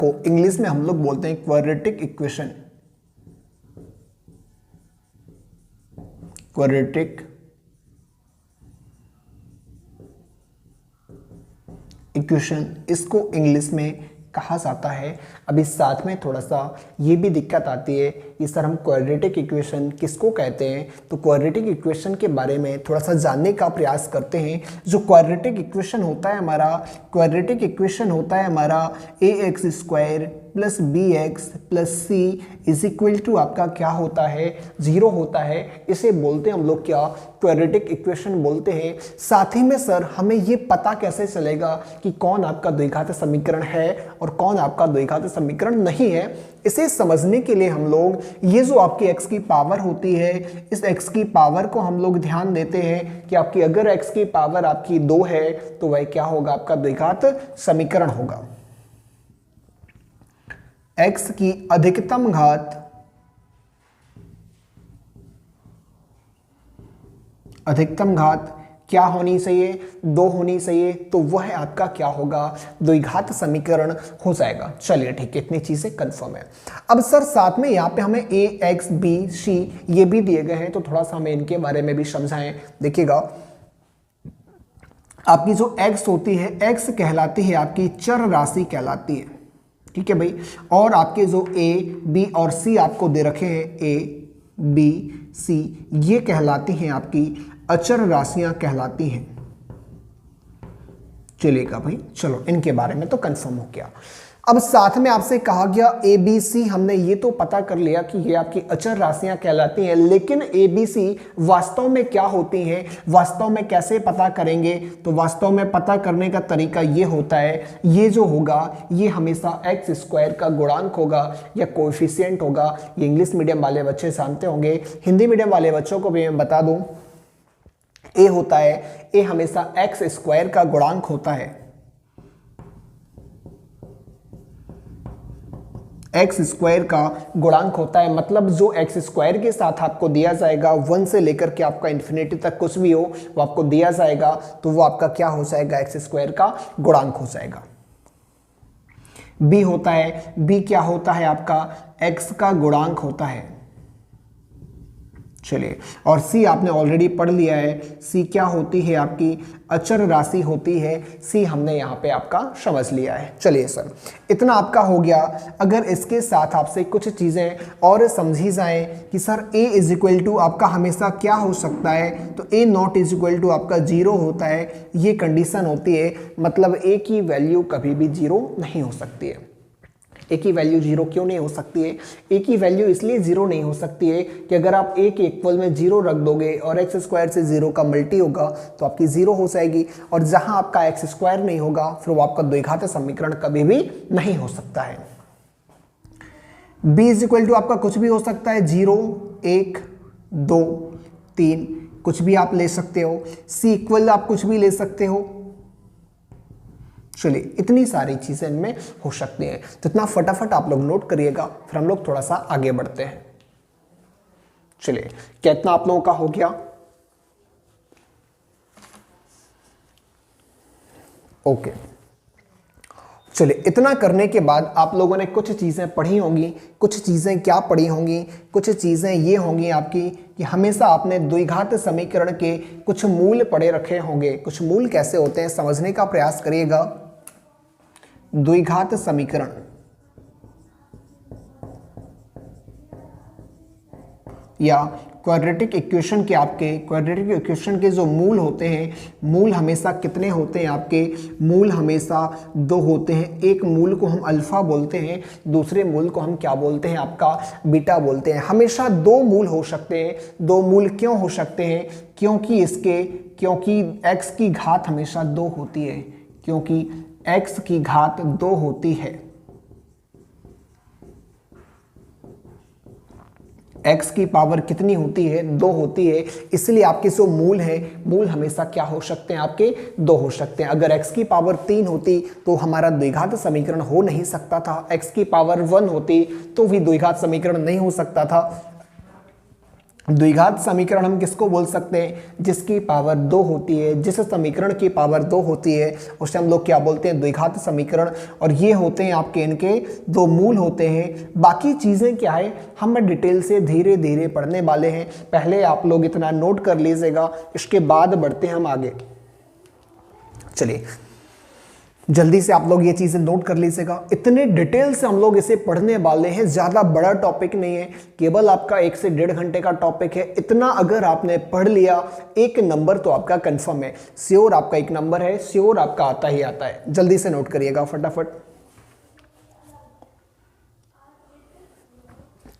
को इंग्लिश में हम लोग बोलते हैं क्वाड्रेटिक इक्वेशन। क्वाड्रेटिक इक्वेशन इसको इंग्लिश में कहा जाता है। अभी साथ में थोड़ा सा ये भी दिक्कत आती है कि सर हम क्वाड्रेटिक इक्वेशन किसको कहते हैं, तो क्वाड्रेटिक इक्वेशन के बारे में थोड़ा सा जानने का प्रयास करते हैं। जो क्वाड्रेटिक इक्वेशन होता है हमारा, क्वाड्रेटिक इक्वेशन होता है हमारा ax² plus bx plus c is equal to आपका क्या होता है, 0 होता है। इसे बोलते हैं हम लोग क्या, क्वाड्रेटिक इक्वेशन बोलते हैं। साथ ही में सर हमें ये पता कैसे चलेगा कि कौन आपका द्विघात समीकरण है और कौन आपका द्विघात समीकरण नहीं है। इसे समझने के लिए हम लोग ये जो आपकी x की पावर होती है, इस x की पावर को हम लोग ध्यान देते हैं कि आपकी अगर x की पावर आपकी 2 है तो वह क्या होगा, आपका द्विघात समीकरण होगा। x की अधिकतम घात, अधिकतम घात क्या होनी चाहिए, 2 होनी चाहिए, तो वह आपका क्या होगा, द्विघात समीकरण हो जाएगा। चलिए ठीक है, इतनी चीजें कंफर्म है। अब सर साथ में यहाँ पे हमें a, x, b, c ये भी दिए गए हैं, तो थोड़ा सा हमें इनके बारे में भी समझाएं। देखिएगा आपकी जो x होती है, x कहलाती है आपकी चर राशि कहलाती है, ठीक है भाई। और आपके जो a, b और c आपको दे रखे हैं, a, b, c ये कहलाती हैं आपकी अचर राशियां कहलाती हैं। चलिएगा भाई, चलो इनके बारे में तो कंफर्म हो गया। अब साथ में आपसे कहा गया ए बी सी, हमने ये तो पता कर लिया कि ये आपकी अचर राशियां कहलाती हैं, लेकिन ए बी सी वास्तव में क्या होती हैं, वास्तव में कैसे पता करेंगे, तो वास्तव में पता करने का तरीका ये होता है, ये जो होगा ये हमेशा x² का गुणांक होगा या कोएफिशिएंट होगा। ये इंग्लिश मीडियम वाले बच्चे जानते होंगे, हिंदी मीडियम वाले बच्चों को भी मैं बता दूं, ए होता है, ए हमेशा x² का गुणांक होता है, x² का गुणांक होता है। मतलब जो x² के साथ आपको दिया जाएगा 1 से लेकर के आपका इन्फिनिटी तक कुछ भी हो वो आपको दिया जाएगा, तो वो आपका क्या हो जाएगा, x² का गुणांक हो जाएगा। b होता है, b क्या होता है आपका, x का गुणांक होता है। चलिए, और c आपने ऑलरेडी पढ़ लिया है, c क्या होती है आपकी अचर राशि होती है, c हमने यहाँ पे आपका समझ लिया है। चलिए सर, इतना आपका हो गया। अगर इसके साथ आपसे कुछ चीज़ें और समझी जाएं कि sir a is equal to आपका हमेशा क्या हो सकता है, तो a not is equal to आपका 0 होता है, ये कंडीशन होती है। मतलब a की वैल्यू कभी भी 0 नहीं हो सकती है। ए की वैल्यू 0 क्यों नहीं हो सकती है, ए की वैल्यू इसलिए 0 नहीं हो सकती है कि अगर आप ए के इक्वल में 0 रख दोगे और x² से 0 का मल्टी होगा तो आपकी 0 हो जाएगी, और जहां आपका x² नहीं होगा फिर वो आपका द्विघात समीकरण कभी भी नहीं हो सकता है। b इज इक्वल टू आपका कुछ भी हो सकता है, 0, 1, 2, 3 कुछ भी आप ले सकते हो, c इक्वल आप कुछ भी ले सकते हो। चलिए, इतनी सारी चीजें इनमें हो सकती हैं, तो इतना फटाफट आप लोग नोट करिएगा, फिर हम लोग थोड़ा सा आगे बढ़ते हैं। चलिए, क्या इतना आप लोगों का हो गया? ओके, चलिए, इतना करने के बाद आप लोगों ने कुछ चीजें पढ़ी होंगी। कुछ चीजें क्या पढ़ी होंगी, कुछ चीजें ये होंगी आपकी कि हमेशा आपने द्विघात समीकरण के कुछ मूल पढ़े रखे होंगे। कुछ मूल कैसे होते हैं समझने का प्रयास करिएगा। द्विघात समीकरण या क्वाड्रेटिक इक्वेशन के, आपके क्वाड्रेटिक इक्वेशन के जो मूल होते हैं, मूल हमेशा कितने होते हैं आपके, मूल हमेशा 2 होते हैं। एक मूल को हम अल्फा बोलते हैं, दूसरे मूल को हम क्या बोलते हैं, आपका बीटा बोलते हैं। हमेशा 2 मूल हो सकते हैं। 2 मूल क्यों हो सकते हैं, क्योंकि x की घात हमेशा 2 होती है, क्योंकि x की घात 2 होती है। x की पावर कितनी होती है, 2 होती है, इसलिए आपके जो मूल है, मूल हमेशा क्या हो सकते हैं, आपके 2 हो सकते हैं। अगर x की पावर 3 होती तो हमारा द्विघात समीकरण हो नहीं सकता था, x की पावर 1 होती तो भी द्विघात समीकरण नहीं हो सकता था। द्विघात समीकरण हम किसको बोल सकते हैं? जिसकी पावर 2 होती है, जिस समीकरण की पावर 2 होती है उसे हम लोग क्या बोलते हैं? द्विघात समीकरण। और ये होते हैं आपके इनके 2 मूल होते हैं। बाकी चीजें क्या है हम डिटेल से धीरे धीरे पढ़ने वाले हैं, पहले आप लोग इतना नोट कर लीजिएगा, इसके बाद बढ़ते हैं हम आगे। चलिए जल्दी से आप लोग ये चीजें नोट कर लीजिएगा, इतने डिटेल से हम लोग इसे पढ़ने वाले हैं। ज्यादा बड़ा टॉपिक नहीं है, केवल आपका 1 से 1.5 घंटे का टॉपिक है। इतना अगर आपने पढ़ लिया, एक नंबर तो आपका कंफर्म है, श्योर आपका 1 नंबर है, श्योर आपका आता ही आता है। जल्दी से नोट करिएगा फटाफट।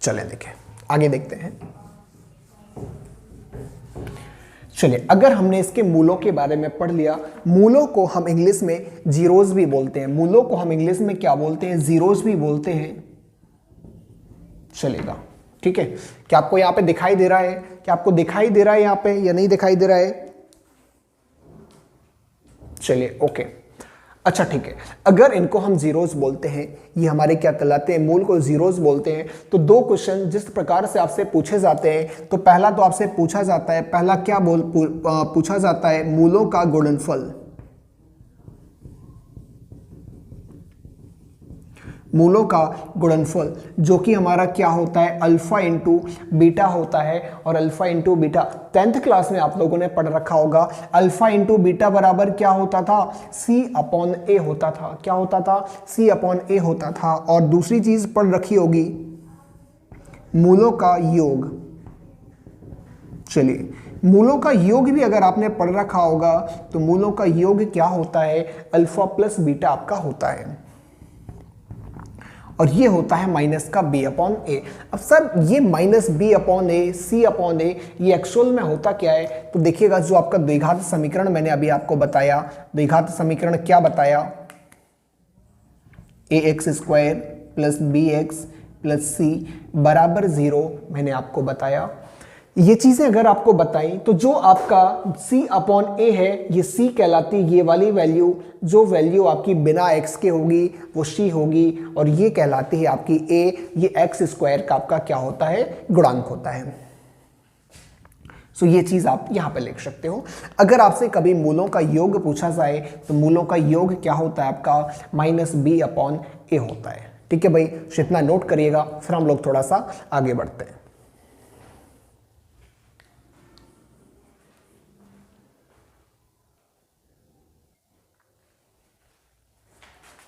चलें देखें, आगे देखते हैं। चलिए अगर हमने इसके मूलों के बारे में पढ़ लिया, मूलों को हम इंग्लिश में जीरोज भी बोलते हैं। मूलों को हम इंग्लिश में क्या बोलते हैं? जीरोज भी बोलते हैं। चलेगा, ठीक है। क्या आपको यहां पे दिखाई दे रहा है? क्या आपको दिखाई दे रहा है यहां पे या नहीं दिखाई दे रहा है? चलिए ओके, अच्छा ठीक है। अगर इनको हम जीरोज बोलते हैं, ये हमारे क्या कहलाते हैं? मूल को जीरोज बोलते हैं। तो 2 क्वेश्चन जिस प्रकार से आपसे पूछे जाते हैं, तो पहला तो आपसे पूछा जाता है, पहला क्या पूछा जाता है? मूलों का गुणनफल। मूलों का गुणनफल जो कि हमारा क्या होता है? अल्फा इंटू बीटा होता है। और alpha into beta 10th class में आप लोगों ने पढ़ रखा होगा। अल्फा इंटू बीटा बराबर क्या होता था? C/A होता था। क्या होता था? C/A होता था। और दूसरी चीज पढ़ रखी होगी, मूलों का योग। चलिए मूलों का योग भी अगर आपने पढ़ रखा होगा तो मूलों का योग क्या होता है? अल्फा प्लस बीटा आपका होता है। और ये होता है माइनस का B/A। अब सर ये माइनस B/A, C/A ये एक्चुअल में होता क्या है? तो देखिएगा, जो आपका द्विघात समीकरण मैंने अभी आपको बताया, द्विघात समीकरण क्या बताया? ax² plus bx plus c बराबर 0 मैंने आपको बताया। ये चीजें अगर आपको बताई तो जो आपका C/A है, ये C कहलाती है। ये वाली वैल्यू, जो वैल्यू आपकी बिना x के होगी वो C होगी। और ये कहलाती है आपकी A, ये x² का आपका क्या होता है? गुणांक होता है। सो ये चीज आप यहां पे लिख सकते हो। अगर आपसे कभी मूलों का योग पूछा जाए तो मूलों का योग क्या होता है आपका? माइनस B/A होता है। ठीक है भाई, इतना नोट करिएगा, फिर हम लोग थोड़ा सा आगे बढ़ते हैं।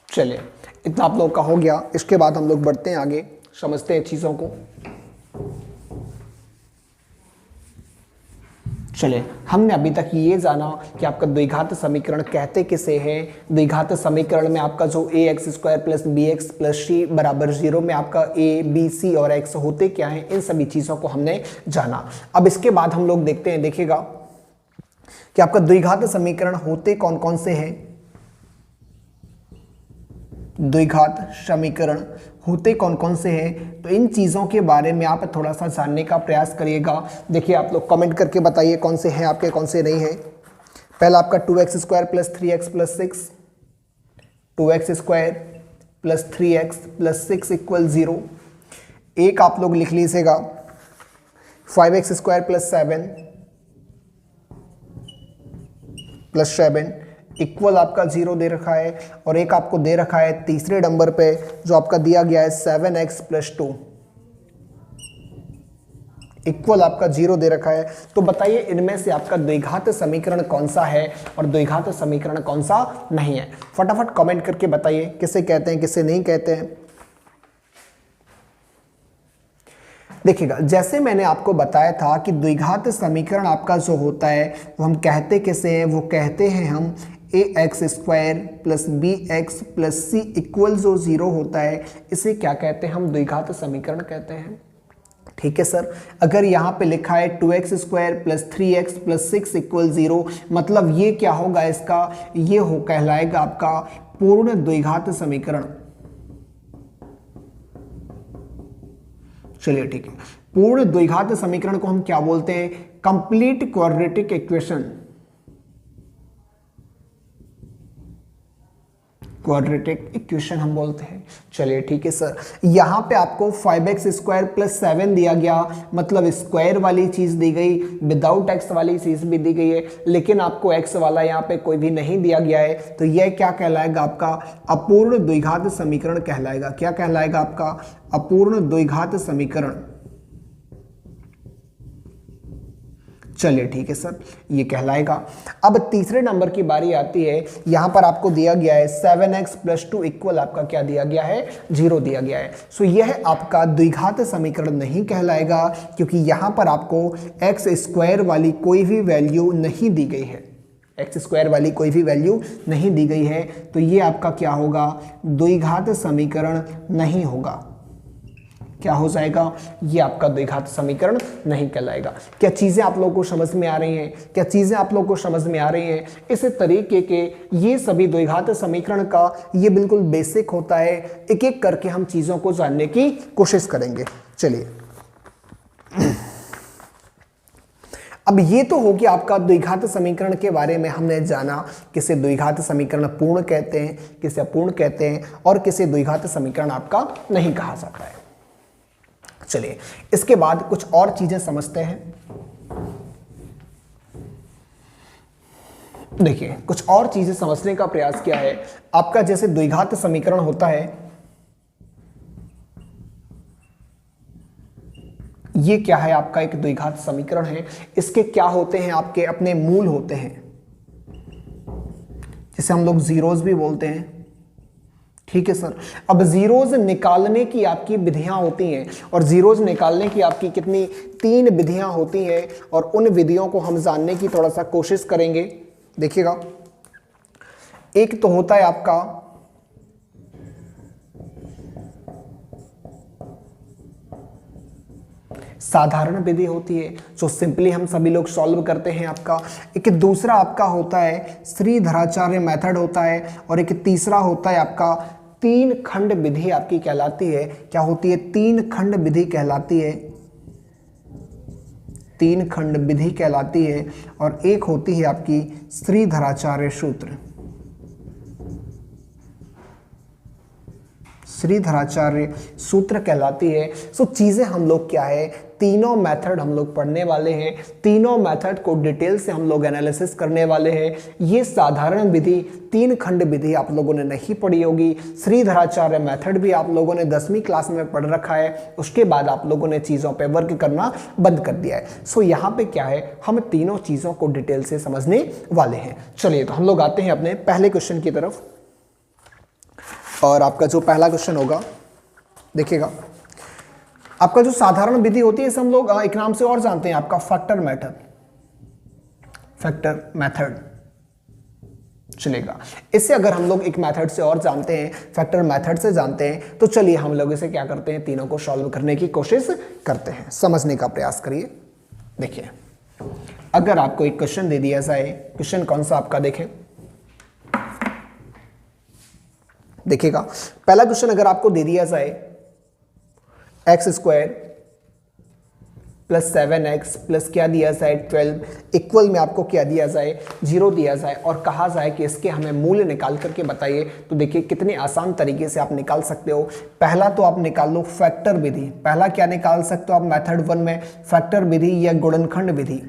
चलिए इतना आप लोग का हो गया, इसके बाद हम लोग बढ़ते हैं आगे, समझते हैं चीजों को। चलिए हमने अभी तक ये जाना कि आपका द्विघात समीकरण कहते किसे हैं। द्विघात समीकरण में आपका जो ax² plus bx plus c बराबर 0 में आपका a, b, c और x होते क्या हैं, इन सभी चीजों को हमने जाना। अब इसके बाद हम लोग देखते हैं, देखिएगा कि आपका द्विघात समीकरण होते कौन कौन से हैं। द्विघात समीकरण होते कौन कौन से हैं, तो इन चीज़ों के बारे में आप थोड़ा सा जानने का प्रयास करिएगा। देखिए आप लोग कमेंट करके बताइए कौन से हैं आपके, कौन से नहीं हैं। पहला आपका 2x² plus 3x plus 6, 2x² plus 3x plus 6 equal 0। एक आप लोग लिख लीजिएगा 5x² प्लस 7 प्लस 7 इक्वल आपका 0 दे रखा है। और एक आपको दे रखा है तीसरे नंबर पे जो आपका दिया गया है 7x प्लस 2 इक्वल आपका 0 दे रखा है। तो बताइए इनमें से आपका द्विघात समीकरण कौन सा है और द्विघात समीकरण कौन सा नहीं है। फटाफट कमेंट करके बताइए किसे कहते हैं किसे नहीं कहते हैं। देखिएगा, जैसे मैंने आपको बताया था कि द्विघात समीकरण आपका जो होता है वो हम कहते किसे हैं, वो कहते हैं हम ax² plus bx plus c equal जो 0 होता है, इसे क्या कहते हैं? हम द्विघात समीकरण कहते हैं। ठीक है सर, अगर यहाँ पे लिखा है 2x² plus 3x plus 6 equal 0, मतलब ये क्या होगा इसका? ये हो कहलाएगा आपका पूर्ण द्विघात समीकरण। चलिए ठीक है, पूर्ण द्विघात समीकरण को हम क्या बोलते हैं? Complete quadratic equation. Quadratic equation हम बोलते हैं। चलिए ठीक है सर, यहाँ पे आपको 5x स्क्वायर प्लस 7 दिया गया, मतलब स्क्वायर वाली चीज़ दी गई, विदाउट x वाली चीज़ भी दी गई है, लेकिन आपको x वाला यहाँ पे कोई भी नहीं दिया गया है। तो यह क्या कहलाएगा? आपका अपूर्ण द्विघात समीकरण कहलाएगा। क्या कहलाएगा? आपका अपूर्ण द्विघात समीकरण। चलिए ठीक है सर, ये कहलाएगा। अब तीसरे नंबर की बारी आती है। यहां पर आपको दिया गया है 7x प्लस 2 इक्वल आपका क्या दिया गया है? 0 दिया गया है। सो यह आपका द्विघात समीकरण नहीं कहलाएगा, क्योंकि यहां पर आपको x स्क्वायर वाली कोई भी वैल्यू नहीं दी गई है। एक्स स्क्वायर वाली कोई भी वैल्यू नहीं दी गई है, तो ये आपका क्या होगा? द्विघात समीकरण नहीं होगा। क्या हो जाएगा? ये आपका द्विघात समीकरण नहीं कहलाएगा। क्या चीजें आप लोगों को समझ में आ रही हैं? क्या चीजें आप लोगों को समझ में आ रही हैं? इस तरीके के ये सभी द्विघात समीकरण का ये बिल्कुल बेसिक होता है। एक एक करके हम चीजों को जानने की कोशिश करेंगे। चलिए, अब ये तो हो गया आपका द्विघात समीकरण के बारे में। हमने जाना किसे द्विघात समीकरण पूर्ण कहते हैं, किसे अपूर्ण कहते हैं, और किसे द्विघात समीकरण आपका नहीं कहा जाता है। चलिए, इसके बाद कुछ और चीजें समझते हैं। देखिए, कुछ और चीजें समझने का प्रयास किया है। आपका जैसे द्विघात समीकरण होता है, ये क्या है? आपका एक द्विघात समीकरण है। इसके क्या होते हैं? आपके अपने मूल होते हैं, जिसे हम लोग जीरोज भी बोलते हैं। ठीक है सर। अब जीरोज निकालने की आपकी विधियां होती हैं, और जीरोज निकालने की आपकी कितनी? 3 विधियां होती हैं, और उन विधियों को हम जानने की थोड़ा सा कोशिश करेंगे। देखिएगा, एक तो होता है आपका साधारण विधि होती है, जो सिंपली हम सभी लोग सॉल्व करते हैं आपका। एक दूसरा आपका होता है श्रीधराचार्य मेथड होता है, और एक तीसरा होता है आपका 3 खंड विधि आपकी कहलाती है। क्या होती है? 3 खंड विधि कहलाती है। 3 खंड विधि कहलाती है, और एक होती है आपकी श्रीधराचार्य सूत्र। श्रीधराचार्य सूत्र कहलाती है। सो चीजें हम लोग क्या है, तीनों मेथड हम लोग पढ़ने वाले हैं। तीनों मेथड को डिटेल से हम लोग एनालिसिस करने वाले हैं। ये साधारण विधि 3 खंड विधि आप लोगों ने नहीं पढ़ी होगी। श्रीधराचार्य मेथड भी आप लोगों ने 10वीं क्लास में पढ़ रखा है। उसके बाद आप लोगों ने चीज़ों पे वर्क करना बंद कर दिया है। सो यहाँ पे क्या है, हम तीनों चीज़ों को डिटेल से समझने वाले हैं। चलिए, तो हम लोग आते हैं अपने पहले क्वेश्चन की तरफ। और आपका जो पहला क्वेश्चन होगा, देखिएगा, आपका जो साधारण विधि होती है, इसे हम लोग एक नाम से और जानते हैं, आपका फैक्टर मेथड। फैक्टर मेथड चलेगा। इससे अगर हम लोग एक मेथड से और जानते हैं, फैक्टर मेथड से जानते हैं, तो चलिए हम लोग इसे क्या करते हैं, तीनों को सॉल्व करने की कोशिश करते हैं, समझने का प्रयास करिए। देखिए, अगर आपको एक क्वेश्चन दे दिया जाए, क्वेश्चन कौन सा आपका देखें, देखिएगा, पहला क्वेश्चन अगर आपको दे दिया जाए x square plus 7x plus क्या दिया जाए 12 इक्वल में आपको क्या दिया जाए 0 दिया जाए, और कहा जाए कि इसके हमें मूल्य निकाल करके बताइए, तो देखिए कितने आसान तरीके से आप निकाल सकते हो। पहला तो आप निकाल लो फैक्टर विधि। पहला क्या निकाल सकते हो आप मेथड 1 में, फैक्टर विधि या गुणनखंड विधि।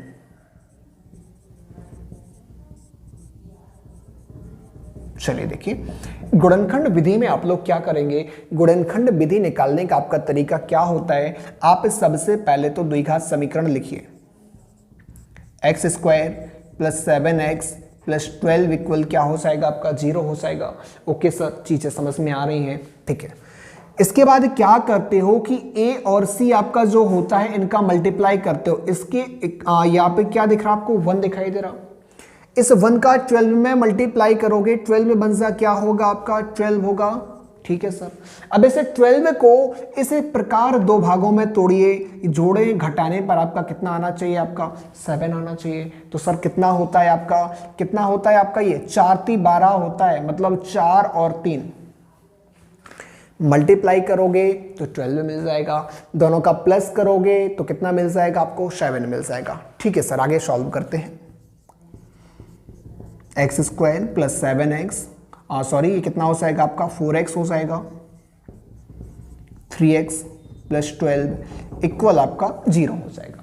चलिए देखिए, गुणनखंड विधि में आप लोग क्या करेंगे, गुणनखंड विधि निकालने का आपका तरीका क्या होता है, आप सबसे पहले तो द्विघात समीकरण लिखिए, x square plus 7x plus 12 equal क्या हो जाएगा आपका 0 हो जाएगा। ओके सर, चीजें समझ में आ रही हैं, ठीक है। इसके बाद क्या करते हो कि a और c आपका जो होता है इनका मल्टीप्लाई करते हो। इसके यहाँ पे क्या दिख रहा है आपको, 1 दिखाई दे रहा, इस 1 का 12 में मल्टीप्लाई करोगे, 12 में बन सा क्या होगा आपका 12 होगा, ठीक है सर। अब इसे 12 को इस प्रकार 2 भागों में तोड़िए, जोड़े घटाने पर आपका कितना आना चाहिए, आपका 7 आना चाहिए। तो सर कितना होता है आपका, कितना होता है आपका, ये 4 3 12 होता है, मतलब 4 और 3 मल्टीप्लाई करोगे तो 12 मिल जाएगा, दोनों का प्लस करोगे तो कितना मिल जाएगा आपको 7 मिल जाएगा। ठीक है सर, आगे सॉल्व करते हैं। X square plus 7x sorry ये कितना हो जाएगा आपका 4x हो जाएगा, 3x प्लस 12 इक्वल आपका 0 हो जाएगा।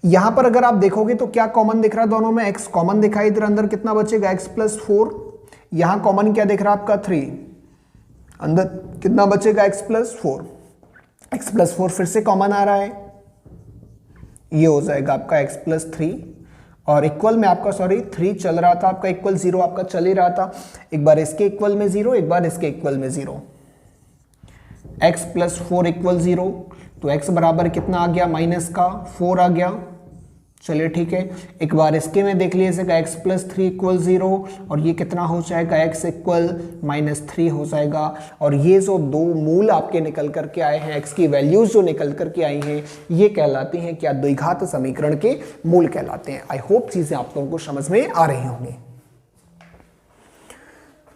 यहां पर अगर आप देखोगे तो क्या कॉमन दिख रहा है दोनों में, x कॉमन दिखाई, इधर अंदर कितना बचेगा x प्लस 4, यहां कॉमन क्या दिख रहा है आपका 3, अंदर कितना बचेगा x प्लस 4, x प्लस 4 फिर से कॉमन आ रहा है, ये हो जाएगा आपका x प्लस 3 और इक्वल में आपका 3 चल रहा था आपका, इक्वल 0 आपका चल ही रहा था, एक बार इसके इक्वल में 0, एक बार इसके इक्वल में 0, x प्लस 4 इक्वल 0, तो x बराबर कितना आ गया माइनस का 4 आ गया। चलिए ठीक है, एक बार इसके में देख लीजिएगा x प्लस 3 इक्वल 0 और ये कितना हो जाएगा x इक्वल माइनस 3 हो जाएगा। और ये जो दो मूल आपके निकल करके आए हैं, x की वैल्यूज जो निकल करके आई हैं, ये कहलाती हैं क्या, द्विघात समीकरण के मूल कहलाते हैं। आई होप चीजें आप लोगों को समझ में आ रही होंगी।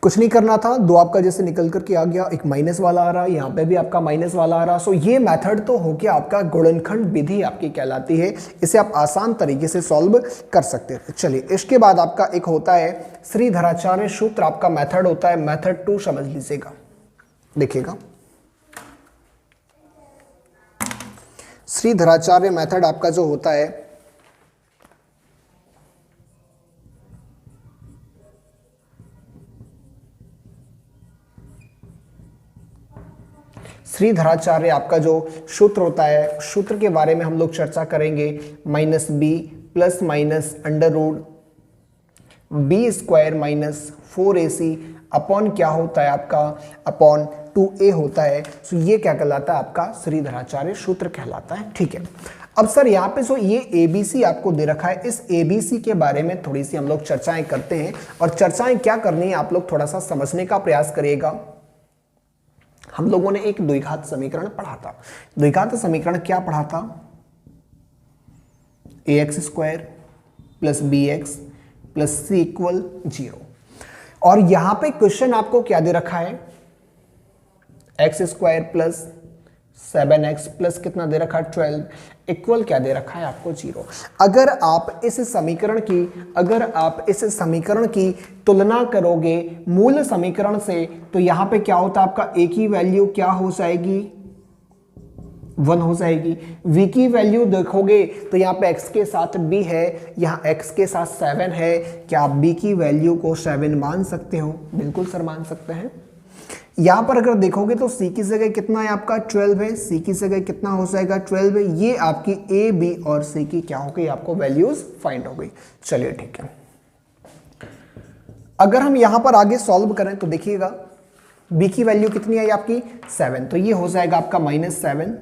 कुछ नहीं करना था, दो आपका जैसे निकल करके आ गया, एक माइनस वाला आ रहा है, यहाँ पे भी आपका माइनस वाला आ रहा है। सो ये मेथड तो हो गया आपका गुणनखंड विधि आपकी कहलाती है, इसे आप आसान तरीके से सॉल्व कर सकते हैं। चलिए इसके बाद आपका एक होता है श्रीधराचार्य सूत्र, आपका मेथड होता है मेथड 2, समझ लीजिएगा, देखिएगा श्रीधराचार्य मेथड आपका जो होता है श्रीधराचार्य आपका जो सूत्र होता है, सूत्र के बारे में हम लोग चर्चा करेंगे, minus b plus minus under root b square minus 4ac upon क्या होता है आपका, अपॉन 2a होता है। सो ये क्या कहलाता है आपका श्रीधराचार्य सूत्र कहलाता है। ठीक है, अब सर यहाँ पे जो ये ABC आपको दे रखा है, इस ABC के बारे में थोड़ी सी हम लोग चर्चाएं करते हैं। और चर्चाएं क्या करनी है आप लोग थोड़ा सा समझने का प्रयास करिएगा। हम लोगों ने एक द्विघात समीकरण पढ़ा था, द्विघात समीकरण क्या पढ़ा था, ax square plus bx plus c equal 0। और यहां पे क्वेश्चन आपको क्या दे रखा है, x square plus 7x plus कितना दे रखा है 12 इक्वल क्या दे रखा है आपको 0। अगर आप इस समीकरण की तुलना करोगे मूल समीकरण से, तो यहां पे क्या होता है आपका a की वैल्यू क्या हो जाएगी 1 हो जाएगी। v की वैल्यू देखोगे तो यहाँ पे x के साथ b है, यहाँ x के साथ 7 है, क्या आप b की वैल्यू को 7 मान सकते हो? बिल्कुल सर मान सकते हैं। यहां पर अगर देखोगे तो c की जगह कितना है आपका 12 है, c की जगह कितना हो जाएगा 12 है। ये आपकी a b और c की क्या हो गई आपको वैल्यूज फाइंड हो गई। चलिए ठीक है, अगर हम यहां पर आगे सॉल्व करें तो देखिएगा b की वैल्यू कितनी आई आपकी 7, तो ये हो जाएगा आपका -7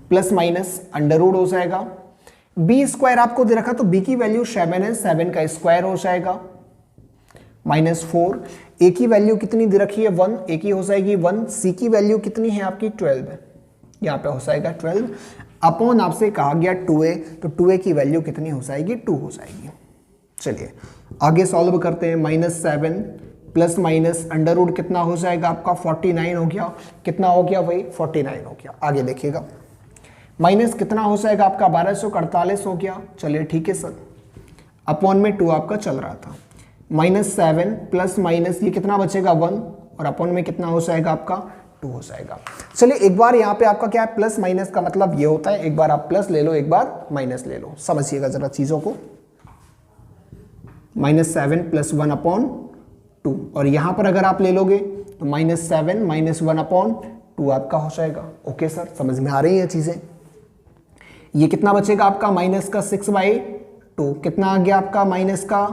प्लस माइनस अंडर रूट हो जाएगा। b स्क्वायर आपको दे रखा तो b की वैल्यू 7 है, 7 का स्क्वायर हो जाएगा -4। a की वैल्यू कितनी दे रखी है 1, a की हो जाएगी 1। c की वैल्यू कितनी है आपकी 12 है, यहाँ पे हो जाएगा 12 अपॉन आपसे कहा गया 2a, तो 2a की वैल्यू कितनी हो जाएगी 2 हो जाएगी। चलिए आगे सॉल्व करते हैं, -7 प्लस माइनस अंडर रूट कितना हो जाएगा आपका 49 हो गया, कितना हो गया भाई 49 हो गया। आगे देखिएगा माइनस कितना हो जाएगा आपका 1248 हो गया। चलिए ठीक है सर, अपॉन में 2 आपका चल रहा था, -7 प्लस माइनस ये कितना बचेगा 1 और अपॉन में कितना हो जाएगा आपका 2 हो जाएगा। चलिए एक बार यहाँ पे आपका क्या है प्लस माइनस का मतलब ये होता है, एक बार आप प्लस ले लो एक बार माइनस ले लो, समझिएगा जरा चीजों को। -7 प्लस 1 अपॉन 2 और यहाँ पर अगर आप ले लोगे तो -7 माइनस 1 अपॉन 2 आपका हो जाएगा। ओके सर, समझ में आ रही है चीजें। ये कितना बचेगा आपका माइनस का 6/2, कितना आ गया आपका माइनस का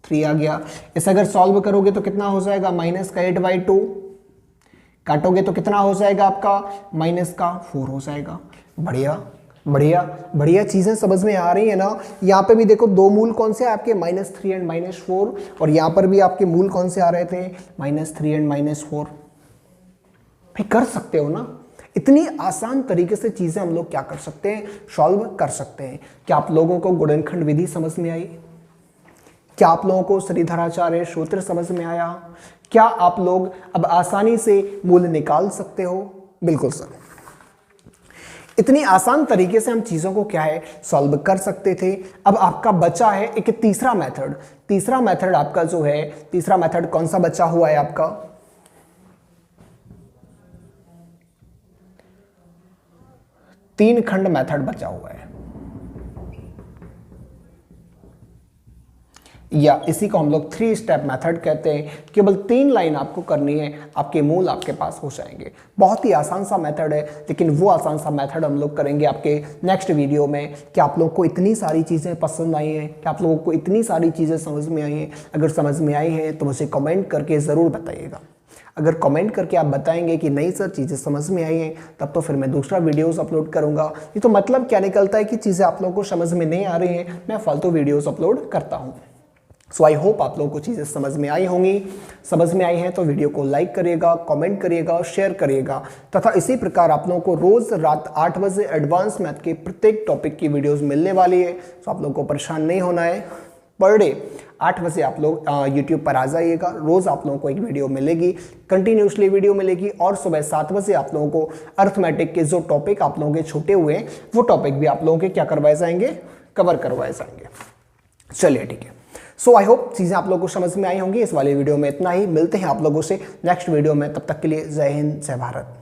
3 आ गया। इसे अगर सॉल्व करोगे तो कितना हो जाएगा माइनस का 8/2, काटोगे तो कितना हो जाएगा आपका माइनस का 4 हो जाएगा। बढ़िया बढ़िया बढ़िया चीजें समझ में आ रही है ना। यहाँ पे भी देखो दो मूल कौन से आपके -3 एंड -4, और यहाँ पर भी आपके मूल कौन से आ रहे थे -3 एंड -4। भाई कर सकते हो ना, इतनी आसान तरीके से चीजें हम लोग क्या कर सकते हैं सॉल्व कर सकते हैं। क्या आप लोगों को गुणनखंड विधि समझ में आई? क्या आप लोगों को श्रीधराचार्य सूत्र समझ में आया? क्या आप लोग अब आसानी से मूल निकाल सकते हो? बिल्कुल सर। इतनी आसान तरीके से हम चीज़ों को क्या है सॉल्व कर सकते थे। अब आपका बचा है एक तीसरा मेथड। तीसरा मेथड आपका जो है, तीसरा मेथड कौन सा बचा हुआ है आपका? तीन खंड मेथड बचा हुआ है, या इसी को हम लोग 3 स्टेप मेथड कहते हैं। केवल 3 लाइन आपको करनी है, आपके मूल आपके पास हो जाएंगे। बहुत ही आसान सा मेथड है, लेकिन वो आसान सा मेथड हम लोग करेंगे आपके नेक्स्ट वीडियो में। कि आप लोग को इतनी सारी चीज़ें पसंद आई हैं, कि आप लोगों को इतनी सारी चीज़ें समझ में आई हैं? अगर समझ में आई हैं तो मुझे कमेंट करके ज़रूर बताइएगा। अगर कमेंट करके आप बताएंगे कि नहीं सर चीज़ें समझ में आई हैं, तब तो फिर मैं दूसरा वीडियोस अपलोड करूंगा। ये तो मतलब क्या निकलता है कि चीज़ें आप लोगों को समझ में नहीं आ रही हैं, मैं फालतू वीडियोस अपलोड करता हूं। सो आई होप आप लोगों को चीज़ें समझ में आई होंगी। समझ में आई हैं तो वीडियो को लाइक करिएगा, कमेंट करिएगा, शेयर करिएगा, तथा इसी प्रकार आप लोगों को रोज़ रात 8 बजे एडवांस मैथ के प्रत्येक टॉपिक की वीडियोस मिलने वाली है। तो आप लोगों को परेशान नहीं होना है। पर डे 8 बजे आप लोग यूट्यूब पर आ जाइएगा। रोज़ आप लोगों को एक वीडियो मिलेगी, कंटिन्यूसली वीडियो मिलेगी। और सुबह 7 बजे आप लोगों को अर्थमेटिक के जो टॉपिक आप लोगों के छूटे हुए हैं वो टॉपिक भी आप लोगों के क्या करवाए जाएंगे, कवर करवाए जाएंगे। चलिए ठीक है। सो आई होप चीज़ें आप लोगों को समझ में आई होंगी। इस वाले वीडियो में इतना ही। मिलते हैं आप लोगों से नेक्स्ट वीडियो में, तब तक के लिए जय हिंद, जय भारत।